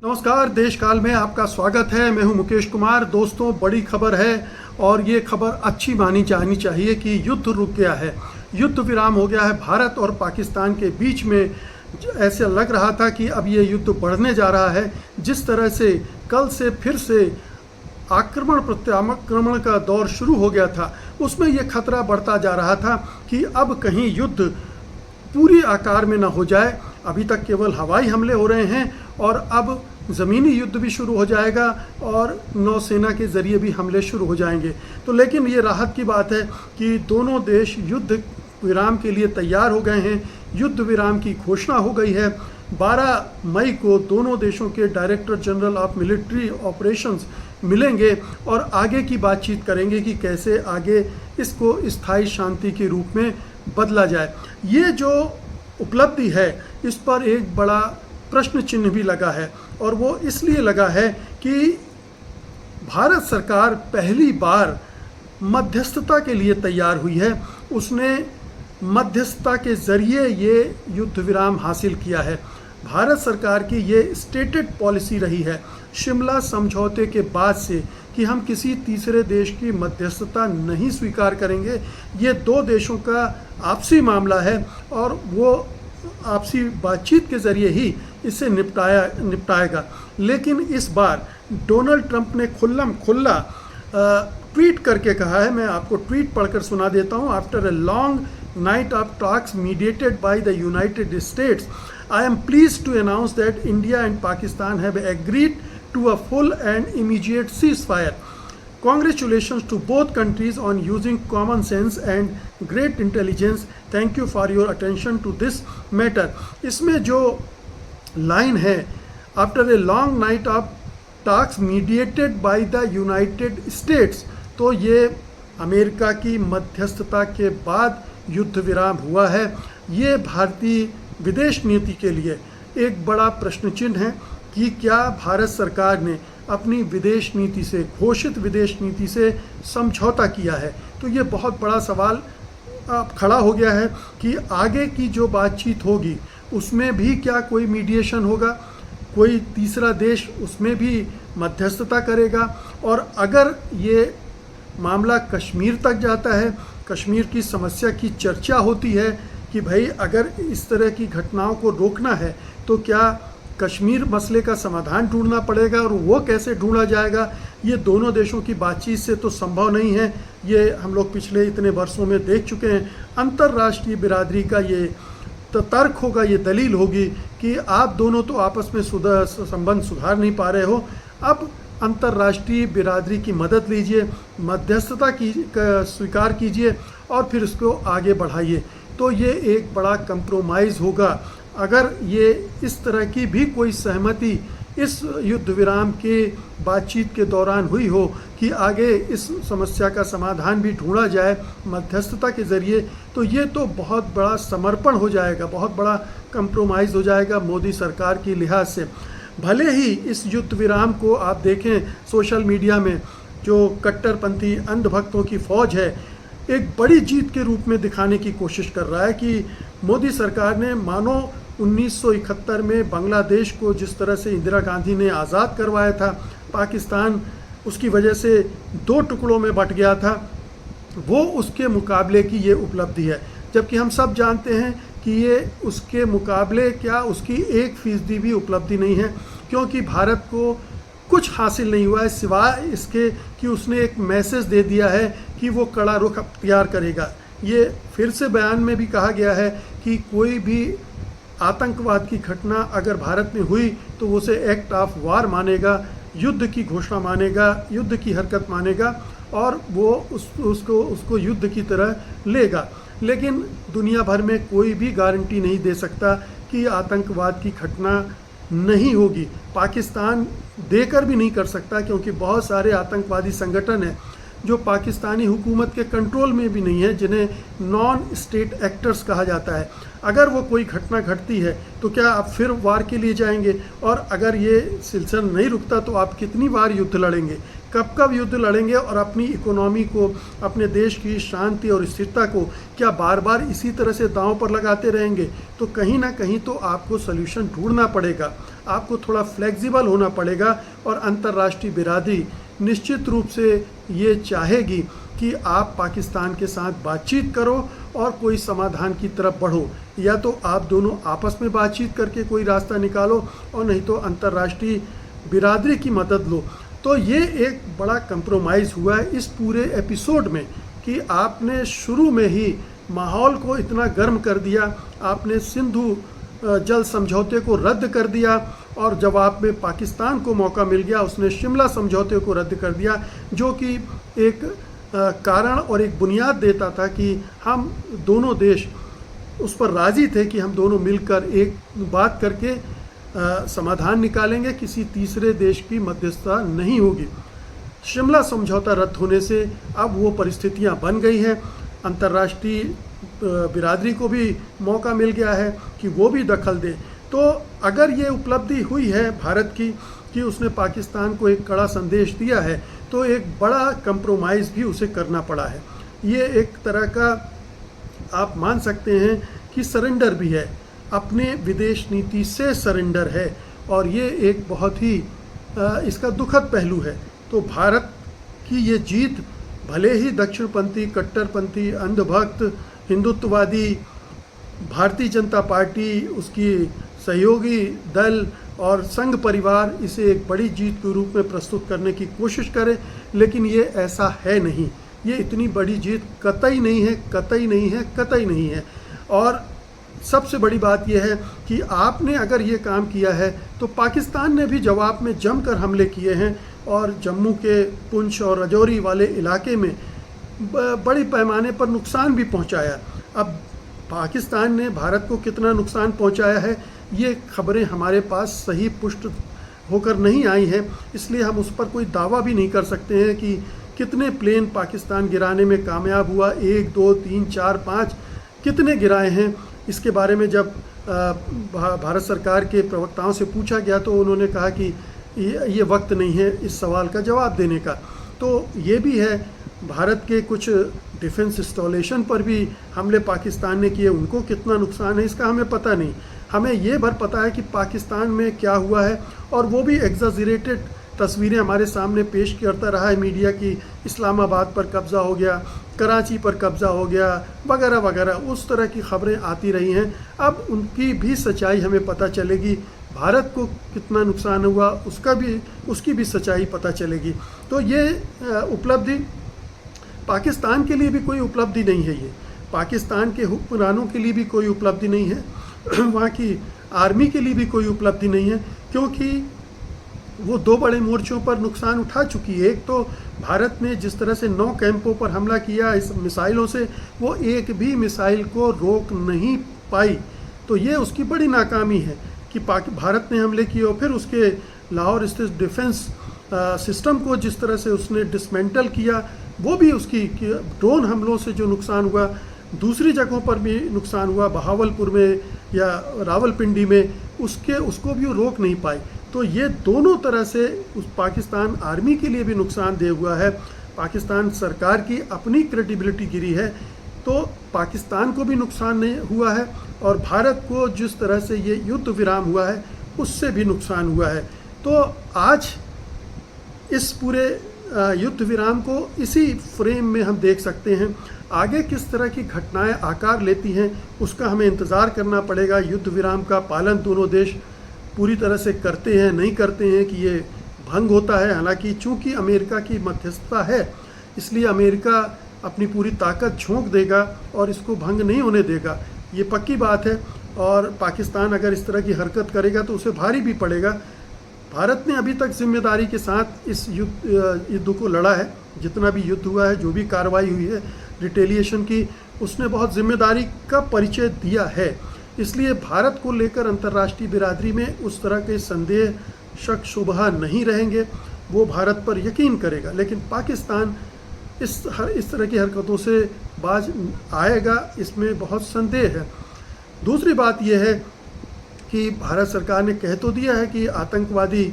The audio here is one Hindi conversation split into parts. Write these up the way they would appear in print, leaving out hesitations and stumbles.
नमस्कार, देश काल में आपका स्वागत है। मैं हूं मुकेश कुमार। दोस्तों, बड़ी खबर है और ये खबर अच्छी मानी जानी चाहिए कि युद्ध रुक गया है, युद्ध विराम हो गया है भारत और पाकिस्तान के बीच में। ऐसा लग रहा था कि अब ये युद्ध बढ़ने जा रहा है। जिस तरह से कल से फिर से आक्रमण प्रत्याक्रमण का दौर शुरू हो गया था, उसमें यह खतरा बढ़ता जा रहा था कि अब कहीं युद्ध पूरी आकार में न हो जाए। अभी तक केवल हवाई हमले हो रहे हैं और अब ज़मीनी युद्ध भी शुरू हो जाएगा और नौसेना के ज़रिए भी हमले शुरू हो जाएंगे। तो लेकिन ये राहत की बात है कि दोनों देश युद्ध विराम के लिए तैयार हो गए हैं। युद्ध विराम की घोषणा हो गई है। 12 मई को दोनों देशों के director general of military operations मिलेंगे और आगे की बातचीत करेंगे कि कैसे आगे इसको स्थायी शांति के रूप में बदला जाए। ये जो उपलब्धि है, इस पर एक बड़ा प्रश्न चिन्ह भी लगा है और वो इसलिए लगा है कि भारत सरकार पहली बार मध्यस्थता के लिए तैयार हुई है। उसने मध्यस्थता के ज़रिए ये युद्ध विराम हासिल किया है। भारत सरकार की ये स्टेटेड पॉलिसी रही है शिमला समझौते के बाद से कि हम किसी तीसरे देश की मध्यस्थता नहीं स्वीकार करेंगे। ये दो देशों का आपसी मामला है और वो आपसी बातचीत के ज़रिए ही इसे निपटाएगा। लेकिन इस बार डोनाल्ड ट्रंप ने खुल्ला ट्वीट करके कहा है। मैं आपको ट्वीट पढ़कर सुना देता हूँ। After a long night of talks mediated by the United States, I am pleased to announce that India and Pakistan have agreed to a full and immediate ceasefire. Congratulations to both countries on using common sense and great intelligence. Thank you for your attention to this matter. इसमें जो लाइन है, after a long night of talks mediated by the United States, तो ये अमेरिका की मध्यस्थता के बाद युद्ध विराम हुआ है। ये भारतीय विदेश नीति के लिए एक बड़ा प्रश्न चिन्ह है कि क्या भारत सरकार ने अपनी विदेश नीति से, घोषित विदेश नीति से समझौता किया है। तो ये बहुत बड़ा सवाल अब खड़ा हो गया है कि आगे की जो बातचीत होगी उसमें भी क्या कोई मीडिएशन होगा, कोई तीसरा देश उसमें भी मध्यस्थता करेगा। और अगर ये मामला कश्मीर तक जाता है, कश्मीर की समस्या की चर्चा होती है कि भाई अगर इस तरह की घटनाओं को रोकना है तो क्या कश्मीर मसले का समाधान ढूंढना पड़ेगा और वो कैसे ढूंढा जाएगा। ये दोनों देशों की बातचीत से तो संभव नहीं है। ये हम लोग पिछले इतने वर्षों में देख चुके हैं। अंतर्राष्ट्रीय बिरादरी का ये तर्क होगा, ये दलील होगी कि आप दोनों तो आपस में संबंध सुधार नहीं पा रहे हो, अब अंतर्राष्ट्रीय बिरादरी की मदद लीजिए, मध्यस्थता की स्वीकार कीजिए और फिर इसको आगे बढ़ाइए। तो ये एक बड़ा कंप्रोमाइज़ होगा। अगर ये इस तरह की भी कोई सहमति इस युद्ध विराम के बातचीत के दौरान हुई हो कि आगे इस समस्या का समाधान भी ढूंढा जाए मध्यस्थता के ज़रिए, तो ये तो बहुत बड़ा समर्पण हो जाएगा, बहुत बड़ा कंप्रोमाइज़ हो जाएगा मोदी सरकार की लिहाज से। भले ही इस युद्ध विराम को आप देखें सोशल मीडिया में, जो कट्टरपंथी अंधभक्तों की फ़ौज है एक बड़ी जीत के रूप में दिखाने की कोशिश कर रहा है कि मोदी सरकार ने मानो 1971 में बांग्लादेश को जिस तरह से इंदिरा गांधी ने आज़ाद करवाया था, पाकिस्तान उसकी वजह से 2 टुकड़ों में बंट गया था, वो उसके मुकाबले की ये उपलब्धि है। जबकि हम सब जानते हैं कि ये उसके मुकाबले क्या उसकी 1% भी उपलब्धि नहीं है, क्योंकि भारत को कुछ हासिल नहीं हुआ है सिवाय इसके कि उसने एक मैसेज दे दिया है कि वो कड़ा रुख अख्तियार करेगा। ये फिर से बयान में भी कहा गया है कि कोई भी आतंकवाद की घटना अगर भारत में हुई तो वो उसे एक्ट ऑफ वार मानेगा, युद्ध की घोषणा मानेगा, युद्ध की हरकत मानेगा और वो उसको युद्ध की तरह लेगा। लेकिन दुनिया भर में कोई भी गारंटी नहीं दे सकता कि आतंकवाद की घटना नहीं होगी। पाकिस्तान देकर भी नहीं कर सकता, क्योंकि बहुत सारे आतंकवादी संगठन हैं जो पाकिस्तानी हुकूमत के कंट्रोल में भी नहीं है, जिन्हें नॉन स्टेट एक्टर्स कहा जाता है। अगर वो कोई घटना घटती है तो क्या आप फिर वार के लिए जाएंगे? और अगर ये सिलसिला नहीं रुकता तो आप कितनी बार युद्ध लड़ेंगे? कब कब युद्ध लड़ेंगे और अपनी इकोनॉमी को, अपने देश की शांति और स्थिरता को क्या बार बार इसी तरह से दांव पर लगाते रहेंगे? तो कहीं ना कहीं तो आपको सल्यूशन ढूंढना पड़ेगा, आपको थोड़ा फ्लेक्सिबल होना पड़ेगा। और अंतर्राष्ट्रीय बिरादरी निश्चित रूप से ये चाहेगी कि आप पाकिस्तान के साथ बातचीत करो और कोई समाधान की तरफ बढ़ो, या तो आप दोनों आपस में बातचीत करके कोई रास्ता निकालो और नहीं तो अंतर्राष्ट्रीय बिरादरी की मदद लो। तो ये एक बड़ा कंप्रोमाइज़ हुआ है इस पूरे एपिसोड में कि आपने शुरू में ही माहौल को इतना गर्म कर दिया, आपने सिंधु जल समझौते को रद्द कर दिया और जवाब में पाकिस्तान को मौका मिल गया, उसने शिमला समझौते को रद्द कर दिया, जो कि एक कारण और एक बुनियाद देता था कि हम दोनों देश उस पर राज़ी थे कि हम दोनों मिलकर एक बात करके समाधान निकालेंगे, किसी तीसरे देश की मध्यस्थता नहीं होगी। शिमला समझौता रद्द होने से अब वो परिस्थितियां बन गई हैं, अंतर्राष्ट्रीय बिरादरी को भी मौका मिल गया है कि वो भी दखल दे। तो अगर ये उपलब्धि हुई है भारत की कि उसने पाकिस्तान को एक कड़ा संदेश दिया है, तो एक बड़ा कंप्रोमाइज़ भी उसे करना पड़ा है। ये एक तरह का आप मान सकते हैं कि सरेंडर भी है, अपने विदेश नीति से सरेंडर है, और ये एक बहुत ही इसका दुखद पहलू है। तो भारत की ये जीत भले ही दक्षिणपंथी, कट्टरपंथी, अंधभक्त, हिंदुत्ववादी, भारतीय जनता पार्टी, उसकी सहयोगी दल और संघ परिवार इसे एक बड़ी जीत के रूप में प्रस्तुत करने की कोशिश करे, लेकिन ये ऐसा है नहीं। ये इतनी बड़ी जीत कतई नहीं है, कतई नहीं है, कतई नहीं है। और सबसे बड़ी बात यह है कि आपने अगर ये काम किया है तो पाकिस्तान ने भी जवाब में जमकर हमले किए हैं और जम्मू के पुंछ और राजौरी वाले इलाके में बड़ी पैमाने पर नुकसान भी पहुंचाया। अब पाकिस्तान ने भारत को कितना नुकसान पहुंचाया है, ये खबरें हमारे पास सही पुष्ट होकर नहीं आई हैं, इसलिए हम उस पर कोई दावा भी नहीं कर सकते हैं कि कितने प्लेन पाकिस्तान गिराने में कामयाब हुआ, 1, 2, 3, 4, 5 कितने गिराए हैं। इसके बारे में जब भारत सरकार के प्रवक्ताओं से पूछा गया तो उन्होंने कहा कि ये वक्त नहीं है इस सवाल का जवाब देने का। तो ये भी है, भारत के कुछ डिफेंस इंस्टॉलेशन पर भी हमले पाकिस्तान ने किए, उनको कितना नुकसान है इसका हमें पता नहीं। हमें ये भर पता है कि पाकिस्तान में क्या हुआ है, और वो भी एग्जाजरेटेड तस्वीरें हमारे सामने पेश करता रहा है मीडिया की, इस्लामाबाद पर कब्ज़ा हो गया, कराची पर कब्ज़ा हो गया, वगैरह वगैरह, उस तरह की खबरें आती रही हैं। अब उनकी भी सच्चाई हमें पता चलेगी, भारत को कितना नुकसान हुआ उसकी भी सच्चाई पता चलेगी। तो ये उपलब्धि पाकिस्तान के लिए भी कोई उपलब्धि नहीं है, ये पाकिस्तान के हुक्मरानों के लिए भी कोई उपलब्धि नहीं है, वहाँ की आर्मी के लिए भी कोई उपलब्धि नहीं है, क्योंकि वो 2 बड़े मोर्चों पर नुकसान उठा चुकी है। एक तो भारत ने जिस तरह से 9 कैंपों पर हमला किया इस मिसाइलों से, वो एक भी मिसाइल को रोक नहीं पाई। तो ये उसकी बड़ी नाकामी है कि भारत ने हमले किए और फिर उसके लाहौर स्थित डिफेंस सिस्टम को जिस तरह से उसने डिसमेंटल किया, वो भी उसकी ड्रोन हमलों से जो नुकसान हुआ, दूसरी जगहों पर भी नुकसान हुआ, बहावलपुर में या रावलपिंडी में, उसको भी रोक नहीं पाई। तो ये दोनों तरह से उस पाकिस्तान आर्मी के लिए भी नुकसानदेह हुआ है, पाकिस्तान सरकार की अपनी क्रेडिबिलिटी गिरी है, तो पाकिस्तान को भी नुकसान नहीं हुआ है, और भारत को जिस तरह से ये युद्ध विराम हुआ है उससे भी नुकसान हुआ है। तो आज इस पूरे युद्ध विराम को इसी फ्रेम में हम देख सकते हैं। आगे किस तरह की घटनाएं आकार लेती हैं उसका हमें इंतज़ार करना पड़ेगा। युद्ध विराम का पालन दोनों देश पूरी तरह से करते हैं, नहीं करते हैं, कि ये भंग होता है। हालांकि चूंकि अमेरिका की मध्यस्थता है, इसलिए अमेरिका अपनी पूरी ताकत झोंक देगा और इसको भंग नहीं होने देगा, ये पक्की बात है। और पाकिस्तान अगर इस तरह की हरकत करेगा तो उसे भारी भी पड़ेगा। भारत ने अभी तक जिम्मेदारी के साथ इस युद्ध को लड़ा है, जितना भी युद्ध हुआ है, जो भी कार्रवाई हुई है रिटेलिएशन की, उसने बहुत जिम्मेदारी का परिचय दिया है। इसलिए भारत को लेकर अंतर्राष्ट्रीय बिरादरी में उस तरह के संदेह, शक, शुबहा नहीं रहेंगे, वो भारत पर यकीन करेगा। लेकिन पाकिस्तान इस तरह की हरकतों से बाज आएगा, इसमें बहुत संदेह है। दूसरी बात यह है कि भारत सरकार ने कह तो दिया है कि आतंकवादी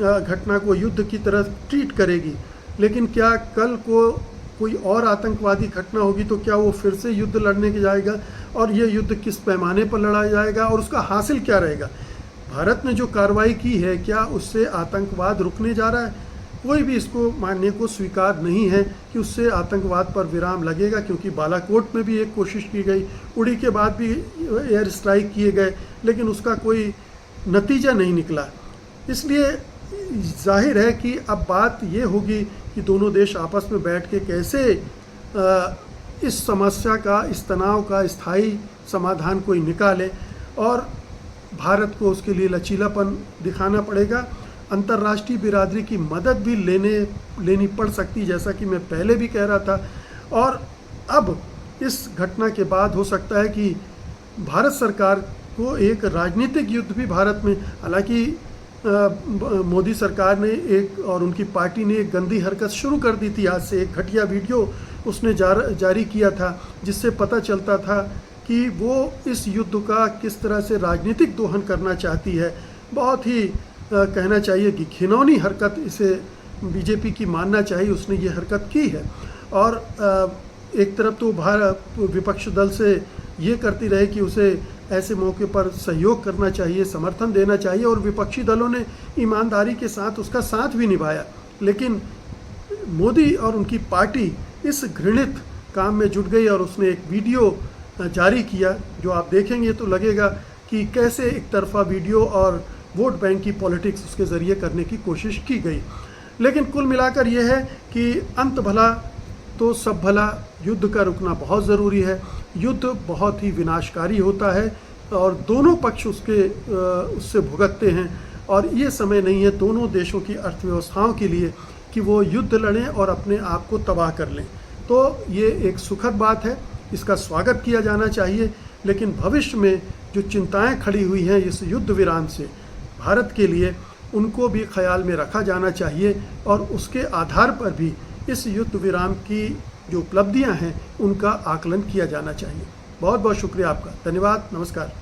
घटना को युद्ध की तरह ट्रीट करेगी, लेकिन क्या कल को कोई और आतंकवादी घटना होगी तो क्या वो फिर से युद्ध लड़ने के जाएगा, और ये युद्ध किस पैमाने पर लड़ा जाएगा और उसका हासिल क्या रहेगा। भारत ने जो कार्रवाई की है, क्या उससे आतंकवाद रुकने जा रहा है? कोई भी इसको मानने को स्वीकार नहीं है कि उससे आतंकवाद पर विराम लगेगा, क्योंकि बालाकोट में भी एक कोशिश की गई, उड़ी के बाद भी एयर स्ट्राइक किए गए, लेकिन उसका कोई नतीजा नहीं निकला। इसलिए जाहिर है कि अब बात ये होगी कि दोनों देश आपस में बैठ के कैसे इस समस्या का, इस तनाव का स्थायी समाधान कोई निकाले, और भारत को उसके लिए लचीलापन दिखाना पड़ेगा। अंतर्राष्ट्रीय बिरादरी की मदद भी लेनी पड़ सकती, जैसा कि मैं पहले भी कह रहा था। और अब इस घटना के बाद हो सकता है कि भारत सरकार को एक राजनीतिक युद्ध भी भारत में, हालांकि मोदी सरकार ने एक और उनकी पार्टी ने एक गंदी हरकत शुरू कर दी थी। आज से एक घटिया वीडियो उसने जारी किया था, जिससे पता चलता था कि वो इस युद्ध का किस तरह से राजनीतिक दोहन करना चाहती है। बहुत ही कहना चाहिए कि घिनौनी हरकत इसे बीजेपी की मानना चाहिए, उसने ये हरकत की है। और एक तरफ तो भारत विपक्ष दल से ये करती रहे कि उसे ऐसे मौके पर सहयोग करना चाहिए, समर्थन देना चाहिए, और विपक्षी दलों ने ईमानदारी के साथ उसका साथ भी निभाया। लेकिन मोदी और उनकी पार्टी इस घृणित काम में जुट गई और उसने एक वीडियो जारी किया, जो आप देखेंगे तो लगेगा कि कैसे एक तरफा वीडियो और वोट बैंक की पॉलिटिक्स उसके ज़रिए करने की कोशिश की गई। लेकिन कुल मिलाकर यह है कि अंत भला तो सब भला, युद्ध का रुकना बहुत ज़रूरी है। युद्ध बहुत ही विनाशकारी होता है और दोनों पक्ष उससे भुगतते हैं, और ये समय नहीं है दोनों देशों की अर्थव्यवस्थाओं के लिए कि वो युद्ध लड़ें और अपने आप को तबाह कर लें। तो ये एक सुखद बात है, इसका स्वागत किया जाना चाहिए। लेकिन भविष्य में जो चिंताएं खड़ी हुई हैं इस युद्ध विराम से भारत के लिए, उनको भी ख्याल में रखा जाना चाहिए, और उसके आधार पर भी इस युद्ध विराम की जो उपलब्धियां हैं उनका आकलन किया जाना चाहिए। बहुत बहुत शुक्रिया आपका, धन्यवाद, नमस्कार।